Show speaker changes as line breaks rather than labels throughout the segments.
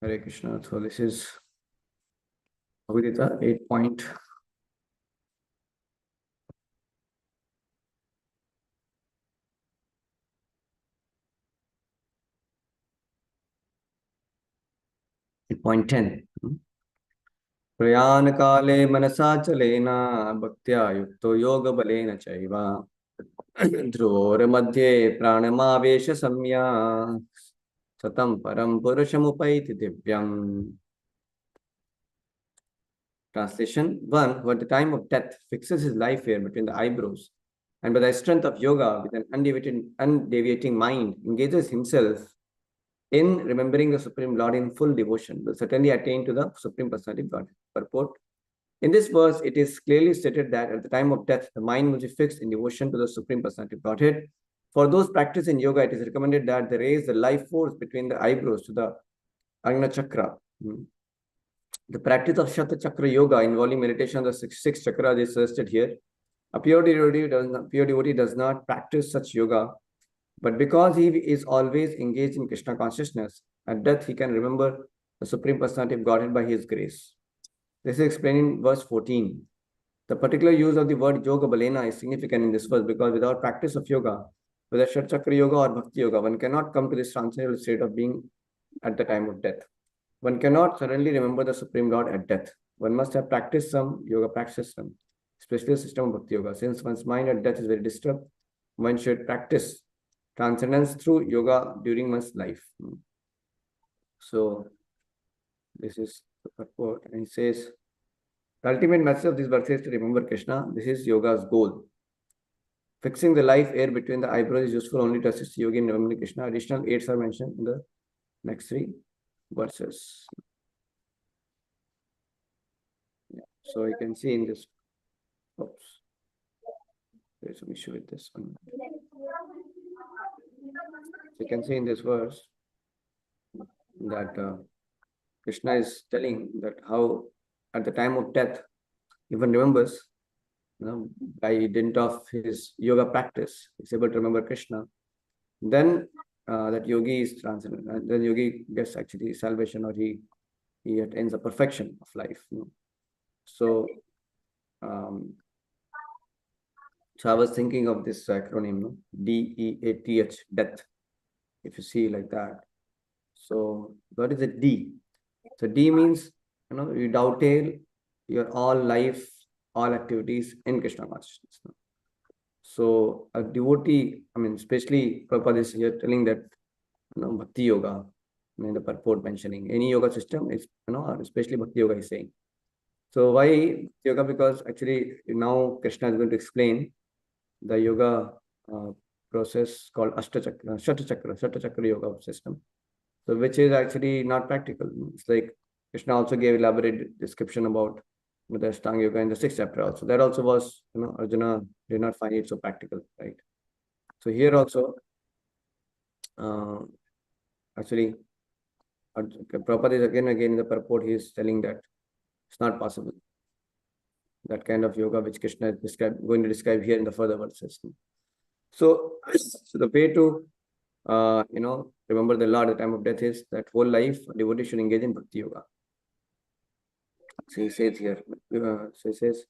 Hare Krishna. So this is Bhagavad Gita 8.10. प्रयाण काले मनसा चलेन भक्त्या युक्तो योग बलेन चैव ध्रुवोर मध्ये प्राणमावेश सम्या सतं परम पुरुषमुपैति दिव्यम्. Translation 1. Who at the time of death fixes his life hair between the eyebrows, and by the strength of yoga, with an undeviating mind, engages himself in remembering the Supreme Lord in full devotion, will certainly attain to the Supreme Personality of Godhead. Purport. In this verse, it is clearly stated that at the time of death, the mind will be fixed in devotion to the Supreme Personality of Godhead. For those practicing yoga, it is recommended that they raise the life force between the eyebrows to the Agna Chakra. The practice of Shata Chakra Yoga involving meditation on the six chakras is suggested here. A pure devotee does not practice such yoga, but because he is always engaged in Krishna consciousness, at death he can remember the Supreme Personality of Godhead by his grace. This is explained in verse 14. The particular use of the word yoga balena is significant in this verse because without practice of yoga, whether Shat Chakra Yoga or Bhakti Yoga, one cannot come to this transcendental state of being at the time of death. One cannot suddenly remember the Supreme Lord at death. One must have practiced some yoga practice system, especially the system of Bhakti Yoga. Since one's mind at death is very disturbed, one should practice transcendence through yoga during one's life. So, this is the purport, and it says, the ultimate message of this verse is to remember Krishna. This is yoga's goal. Fixing the life air between the eyebrows is useful only to assist yogi in remembering Krishna. Additional aids are mentioned in the next 3 verses. Yeah. So you can see in this, oops, there's some issue with this one. So you can see in this verse that Krishna is telling that how at the time of death, even remembers, by dint of his yoga practice, he's able to remember Krishna. Then that yogi is transcendent. Then yogi gets actually salvation, or he attains the perfection of life. So, so I was thinking of this acronym, DEATH, death. If you see like that. So what is a D? So D means, you dovetail your all life, all activities in Krishna consciousness. So a devotee, especially Prabhupada is here telling that, Bhakti Yoga, the purport mentioning any yoga system is, especially Bhakti Yoga is saying. So why yoga? Because actually now Krishna is going to explain the yoga process called Shata Chakra Yoga system. So which is actually not practical. It's like Krishna also gave elaborate description about the Ashtanga Yoga in the 6th chapter also. That also was, Arjuna did not find it so practical, right? So here also, actually, Prabhupada is again in the purport, he is telling that it's not possible. That kind of yoga which Krishna is going to describe here in the further verses. So the way to, remember the Lord at the time of death is that whole life devotee should engage in Bhakti Yoga. So he says here, so he says,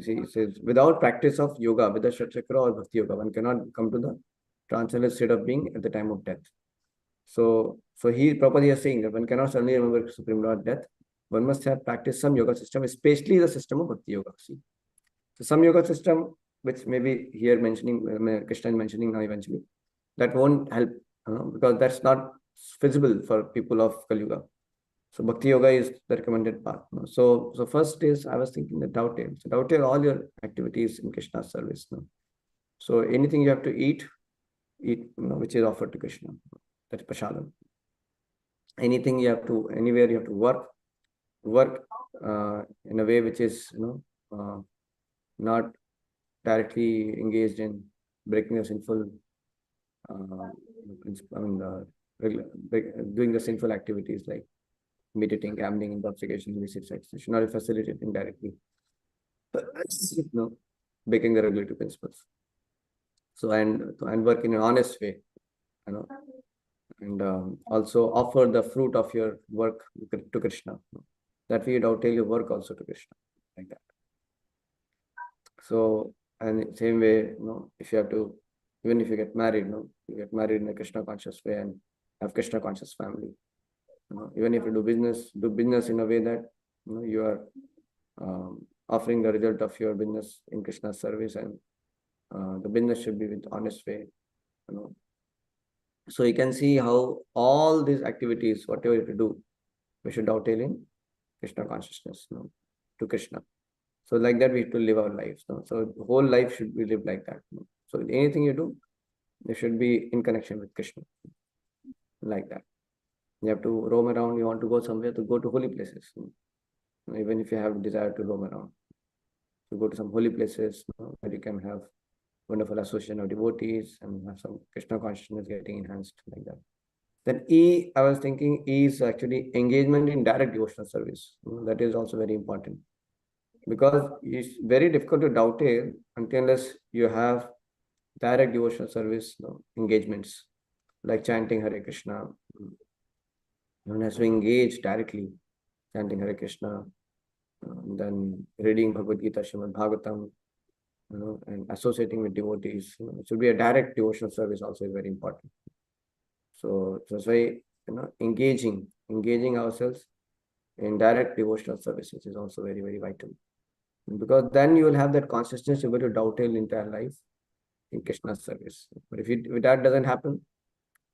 he says, without practice of yoga, whether Shat Chakra or Bhakti Yoga, one cannot come to the transcendental state of being at the time of death. So Prabhupada is saying that one cannot suddenly remember Supreme Lord at death. One must have practiced some yoga system, especially the system of Bhakti Yoga. See? So some yoga system, which maybe here mentioning, Krishna is mentioning now eventually, that won't help, because that's not feasible for people of Kali Yuga. So Bhakti Yoga is the recommended path. So first is, I was thinking that dovetail. So dovetail all your activities in Krishna's service. So anything you have to eat, which is offered to Krishna. That's prasadam. Anything anywhere you have to work in a way which is, not directly engaged in breaking the sinful, doing the sinful activities like meditating, gambling, intoxication, illicit sex. You should not be facilitating directly, breaking the regulatory principles. So and work in an honest way, and also offer the fruit of your work to Krishna. That way you dovetail your work also to Krishna, like that. So, and same way, if you have to, even if you get married, you get married in a Krishna conscious way and have Krishna conscious family. Even if you do business in a way that you are offering the result of your business in Krishna's service, and the business should be with honest way. So you can see how all these activities, whatever you have to do, we should dovetail in Krishna consciousness, to Krishna. So like that, we have to live our lives. So the whole life should be lived like that. So anything you do, you should be in connection with Krishna, like that. You have to roam around. You want to go somewhere, to go to holy places. Even if you have desire to roam around, to go to some holy places where you can have wonderful association of devotees and have some Krishna consciousness getting enhanced, like that. Then E, I was thinking, E is actually engagement in direct devotional service. That is also very important, because it's very difficult to dovetail unless you have direct devotional service engagements, like chanting Hare Krishna. One has to engage directly, chanting Hare Krishna, then reading Bhagavad Gita, Srimad Bhagavatam, and associating with devotees. It should be a direct devotional service also is very important. So that's why engaging ourselves in direct devotional services is also very, very vital, because then you will have that consciousness able to dovetail entire life in Krishna's service. But if that doesn't happen,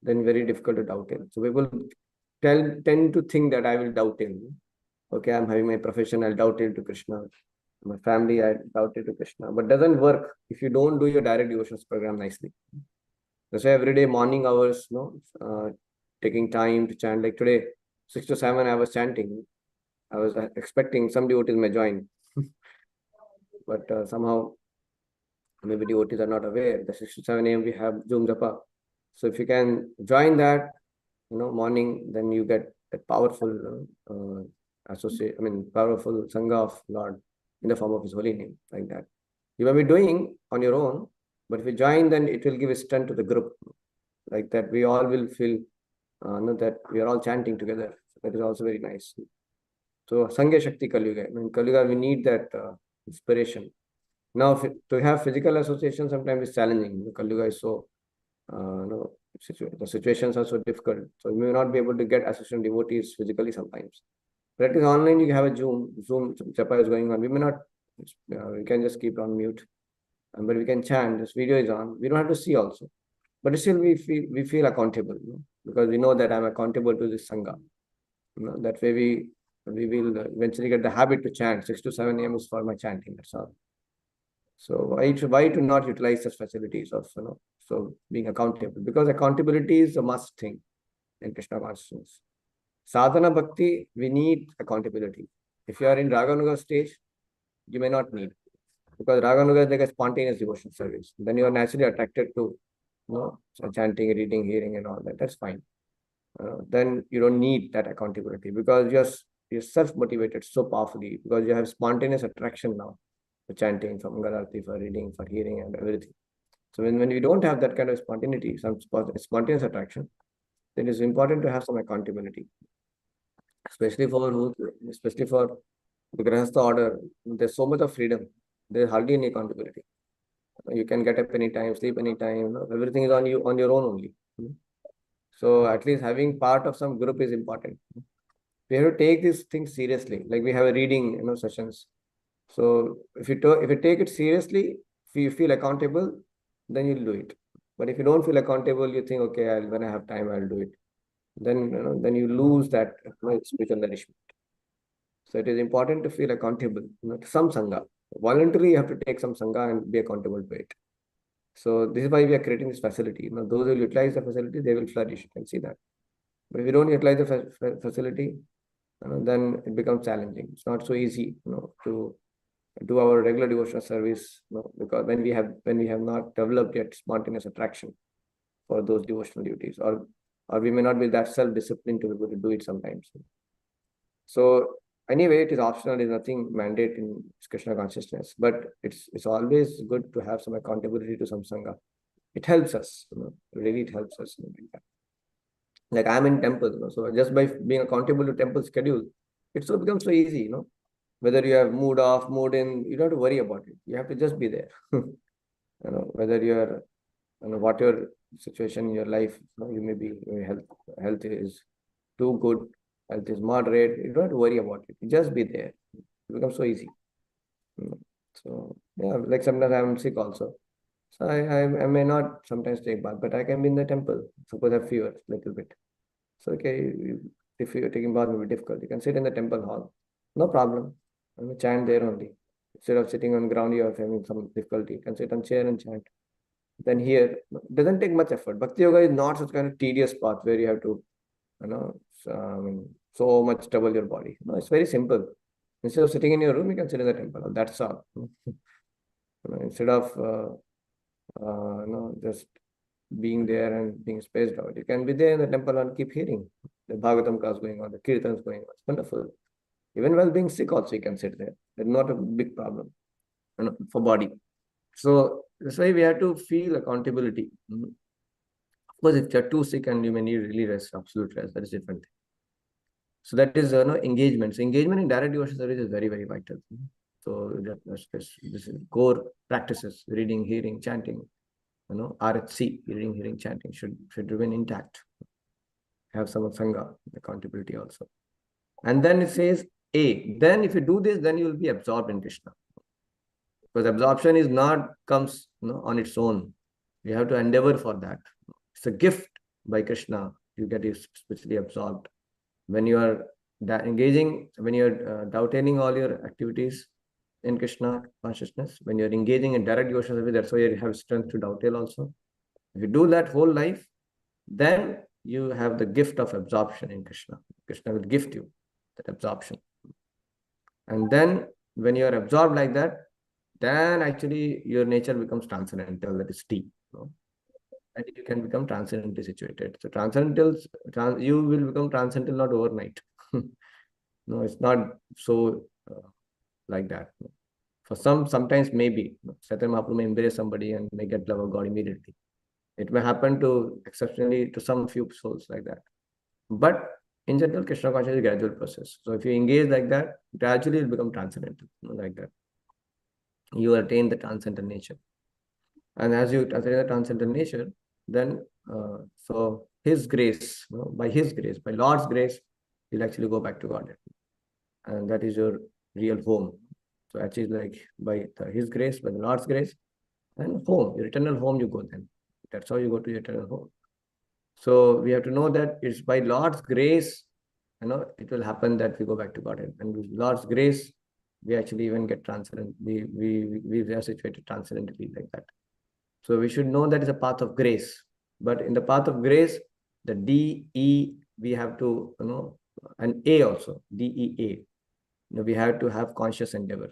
then very difficult to dovetail. So people tend to think that I will dovetail. Okay, I'm having my profession, I'll dovetail to Krishna. My family, I dovetail to Krishna. But doesn't work if you don't do your direct devotions program nicely. That's why every day morning hours, taking time to chant. Like today, 6 to 7, I was chanting. I was expecting some devotees may join, but somehow maybe devotees are not aware. The 6 to 7 a.m. we have Zoom Japa. So if you can join that, morning, then you get that powerful powerful Sangha of Lord in the form of His holy name, like that. You may be doing on your own, but if you join, then it will give a strength to the group, like that. We all will feel that we are all chanting together. So that is also very nice. So Sangha Shakti Kali Yuga. In Kali Yuga, we need that inspiration. Now, to have physical association sometimes is challenging. Kali Yuga is so, the situations are so difficult. So you may not be able to get association devotees physically sometimes. But at least online, you have a Zoom Japa is going on. We may not, we can just keep on mute, but we can chant. This video is on. We don't have to see also, but still we feel accountable, because we know that I'm accountable to this Sangha. That way we will eventually get the habit to chant. 6 to 7 a.m. is for my chanting. That's all. So why to not utilize such facilities of so being accountable? Because accountability is a must thing in Krishna consciousness. Sadhana bhakti, we need accountability. If you are in Raganuga stage, you may not need, because Raganuga is like a spontaneous devotion service. Then you are naturally attracted to chanting, reading, hearing, and all that. That's fine. Then you don't need that accountability, because you're self-motivated so powerfully, because you have spontaneous attraction now for chanting, for Mangalarti, for reading, for hearing, and everything. So when we don't have that kind of spontaneity, some spontaneous attraction, then it's important to have some accountability, especially for the Grahastha order. There's so much of freedom. There's hardly any accountability. You can get up anytime, sleep anytime. Everything is on your own only. So at least having part of some group is important. We have to take these things seriously. Like we have a reading, sessions. So if you take it seriously, if you feel accountable, then you'll do it. But if you don't feel accountable, you think, okay, when I have time, I'll do it. Then you lose that spiritual nourishment. So it is important to feel accountable to some Sangha. Voluntarily, you have to take some Sangha and be accountable to it. So this is why we are creating this facility. Those who will utilize the facility, they will flourish. You can see that. But if you don't utilize the facility, then it becomes challenging. It's not so easy, to do our regular devotional service, because when we have not developed yet spontaneous attraction for those devotional duties, or we may not be that self-disciplined to be able to do it sometimes. So anyway, it is optional. There is nothing mandate in Krishna consciousness, but it's always good to have some accountability to some Sangha. It helps us, really it helps us. Like I'm in temple, so just by being accountable to temple schedule, it so becomes so easy, whether you have mood off, mood in, you don't have to worry about it. You have to just be there. Whether you're, what your situation in your life, you may be, your health is too good, health is moderate, you don't have to worry about it. You just be there. It becomes so easy. So yeah, like sometimes I'm sick also. So I may not sometimes take bath, but I can be in the temple. Suppose I have fever a little bit. So okay, if you're taking bath may be difficult, you can sit in the temple hall. No problem. Chant there only. Instead of sitting on ground, you are having some difficulty. You can sit on chair and chant. Then here, it doesn't take much effort. Bhakti yoga is not such kind of tedious path where you have to, so much trouble your body. No, it's very simple. Instead of sitting in your room, you can sit in the temple. That's all. Instead of just being there and being spaced out, you can be there in the temple and keep hearing the Bhagavatam class going on, the Kirtans going on. It's wonderful. Even while being sick, also you can sit there. It's not a big problem, for body. So that's why we have to feel accountability. Of course, if you're too sick and you may need really rest, absolute rest, that is different thing. So that is engagement. So engagement in direct devotion service is very, very vital. So this is core practices: reading, hearing, chanting. RHC, reading, hearing, chanting should remain intact. Have some sangha, accountability also. And then it says A. Then if you do this, then you will be absorbed in Krishna. Because absorption is not comes on its own. You have to endeavor for that. It's a gift by Krishna. You get spiritually absorbed. When you are engaging, when you're doubting all your activities in Krishna consciousness, when you're engaging in direct devotion service, that's why you have strength to dovetail also. If you do that whole life, then you have the gift of absorption in Krishna. Krishna will gift you that absorption. And then when you are absorbed like that, then actually your nature becomes transcendental, that is T. And you can become transcendently situated. So you will become transcendental not overnight. No, it's not so like that. For sometimes maybe. Chaitanya Mahaprabhu may embrace somebody and may get love of God immediately. It may happen to exceptionally to some few souls like that. But in general, Krishna consciousness is a gradual process. So if you engage like that, gradually it will become transcendental, like that. You attain the transcendental nature. And as you attain the transcendental nature, then so His grace, by His grace, by Lord's grace, you'll actually go back to Godhead. And that is your real home. So actually like by His grace, by the Lord's grace, and home, your eternal home you go then. That's how you go to your eternal home. So we have to know that it's by Lord's grace, it will happen that we go back to Godhead. And with Lord's grace, we actually even get transcendent. We are situated transcendently like that. So we should know that it's a path of grace. But in the path of grace, the D, E, we have to, and A also, D, E, A. We have to have conscious endeavor.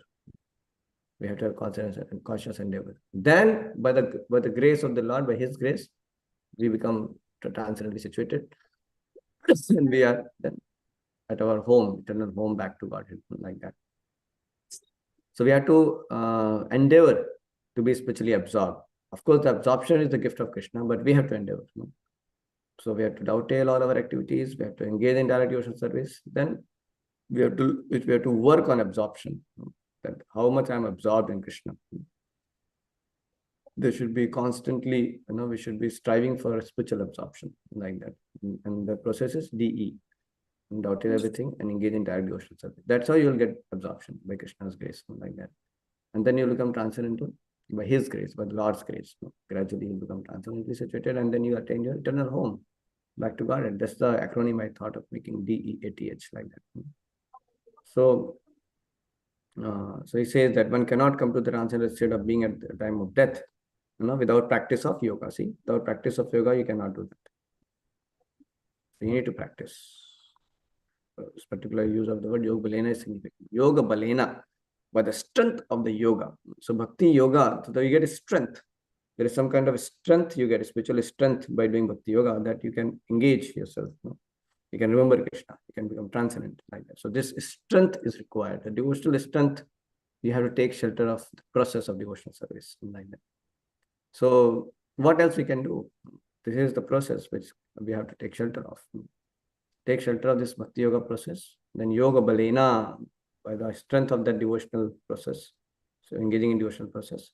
We have to have conscious endeavor. Then, by the grace of the Lord, by His grace, we become transcendently situated. And we are then at our home, eternal home, back to Godhead, like that. So we have to endeavor to be spiritually absorbed. Of course, the absorption is the gift of Krishna, but we have to endeavor. So we have to dovetail all our activities. We have to engage in direct devotion service. Then we have to work on absorption. That how much I'm absorbed in Krishna. There should be constantly, we should be striving for spiritual absorption like that. And the process is DE. Dovetail everything and engage in direct devotion service. That's how you'll get absorption by Krishna's grace, like that. And then you'll become transcendental by His grace, by the Lord's grace. Gradually you'll become transcendently situated, and then you attain your eternal home, back to God. And that's the acronym I thought of making, DEATH, like that. So he says that one cannot come to the transcendental state of being at the time of death, without practice of yoga. See, without practice of yoga, you cannot do that. So you need to practice. This particular use of the word yoga balena is significant. Yoga balena, by the strength of the yoga. So bhakti yoga, so you get a strength. There is some kind of strength you get, a spiritual strength by doing bhakti yoga, that you can engage yourself. You can remember Krishna. You can become transcendent like that. So this strength is required. The devotional strength, you have to take shelter of the process of devotional service, like that. So what else we can do? this is the process which we have to take shelter of. Take shelter of this Bhakti Yoga process. Then Yoga Balena, by the strength of that devotional process, so engaging in devotional process,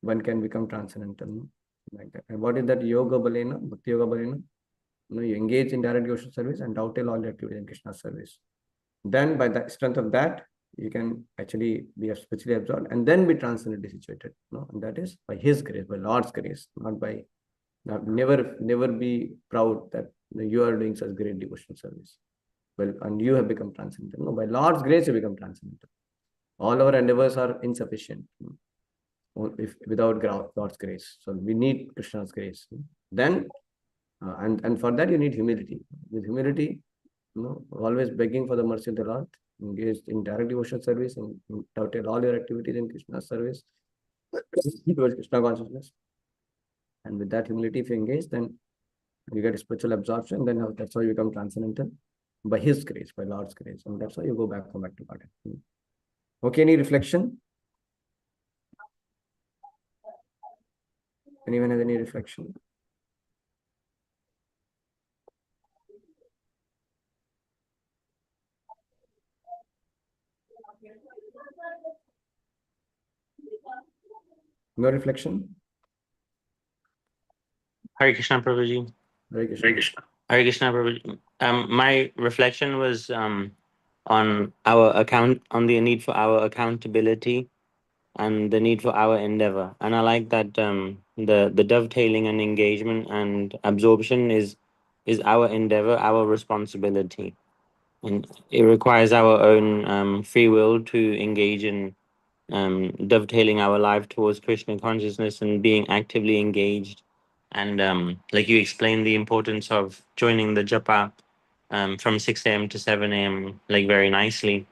one can become transcendental, like that. And what is that Yoga Balena, Bhakti Yoga Balena? You engage in direct devotional service and dovetail all your activities in Krishna's service. Then by the strength of that, you can actually be spiritually absorbed and then be transcendently situated. And that is by His grace, by Lord's grace, not by, never be proud that you are doing such great devotional service. Well, and you have become transcendental. No, by Lord's grace, you become transcendental. All our endeavors are insufficient if without God's grace. So we need Krishna's grace. Then, and for that you need humility. With humility, always begging for the mercy of the Lord, engaged in direct devotional service, and total all your activities in Krishna's service towards Krishna consciousness. And with that humility, if you engage, then you get spiritual absorption. Then that's how you become transcendental by His grace, by Lord's grace, and that's how you go back to God. Okay, any reflection? Anyone has any reflection? No reflection?
Hare Krishna, Prabhuji.
Hare Krishna.
Hare Krishna, Prabhuji. My reflection was on the need for our accountability and the need for our endeavor. And I like that the dovetailing and engagement and absorption is our endeavor, our responsibility. And it requires our own free will to engage in dovetailing our life towards Krishna consciousness and being actively engaged. And like you explained, the importance of joining the japa from 6 a.m. to 7 a.m. like very nicely.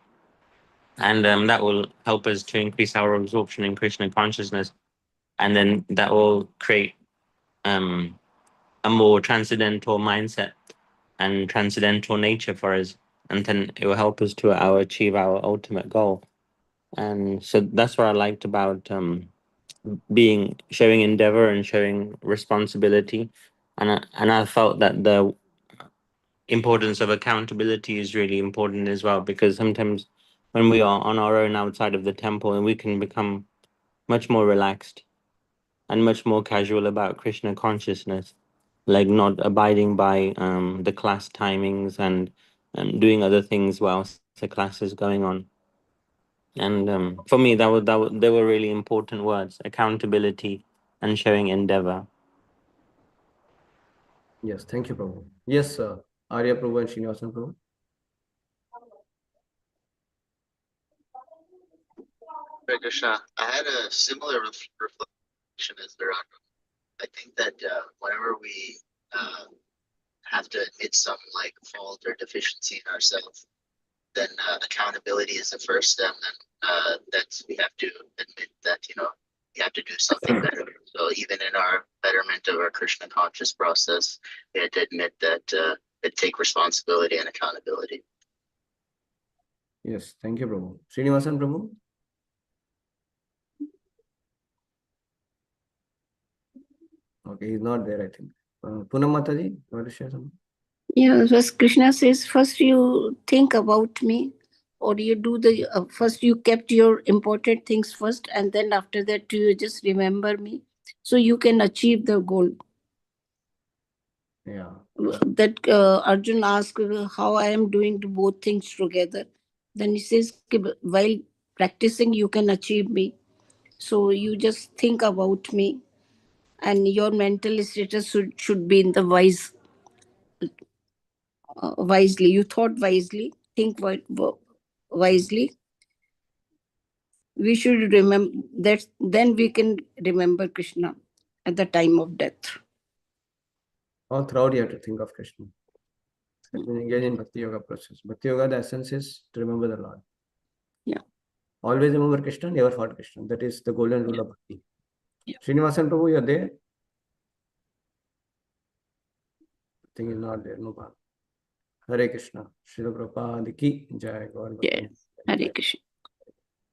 And that will help us to increase our absorption in Krishna consciousness. And then that will create a more transcendental mindset and transcendental nature for us. And then it will help us to achieve our ultimate goal. And so that's what I liked about showing endeavor and showing responsibility. And I felt that the importance of accountability is really important as well, because sometimes when we are on our own outside of the temple, and we can become much more relaxed and much more casual about Krishna consciousness, like not abiding by the class timings and doing other things whilst the class is going on. And for me, they were really important words: accountability and showing endeavor.
Yes, thank you, Prabhu. Yes, Arya Prabhu and Srinivasan Prabhu.
Hare Krishna. I had a similar reflection as Virendra. I think that whenever we have to admit some like fault or deficiency in ourselves, then accountability is the first step. And that's we have to admit that we have to do something better. So even in our betterment of our Krishna conscious process, we had to admit that take responsibility and accountability.
Yes, thank you, Prabhu. Srinivasan Prabhu. Okay, he's not there, I think. Poonam Mataji, you want to share something?
Yeah, just Krishna says, first you think about me, or you do first you kept your important things first, and then after that you just remember me, so you can achieve the goal.
Yeah.
That Arjun asked how I am doing both things together. Then he says, while practicing, you can achieve me. So you just think about me, and your mental status should be in the wisely. You thought wisely, think wisely. We should remember that, then we can remember Krishna at the time of death.
All throughout you have to think of Krishna. Engage in Bhakti Yoga process. Bhakti Yoga, the essence is to remember the Lord.
Yeah.
Always remember Krishna, never forget Krishna. That is the golden rule of Bhakti.
Yeah.
Srinivasan Prabhu, you're there? I think he's not there. No problem. Hare Krishna. Srila Prabhupada ki jai.
Yeah. Hare Krishna.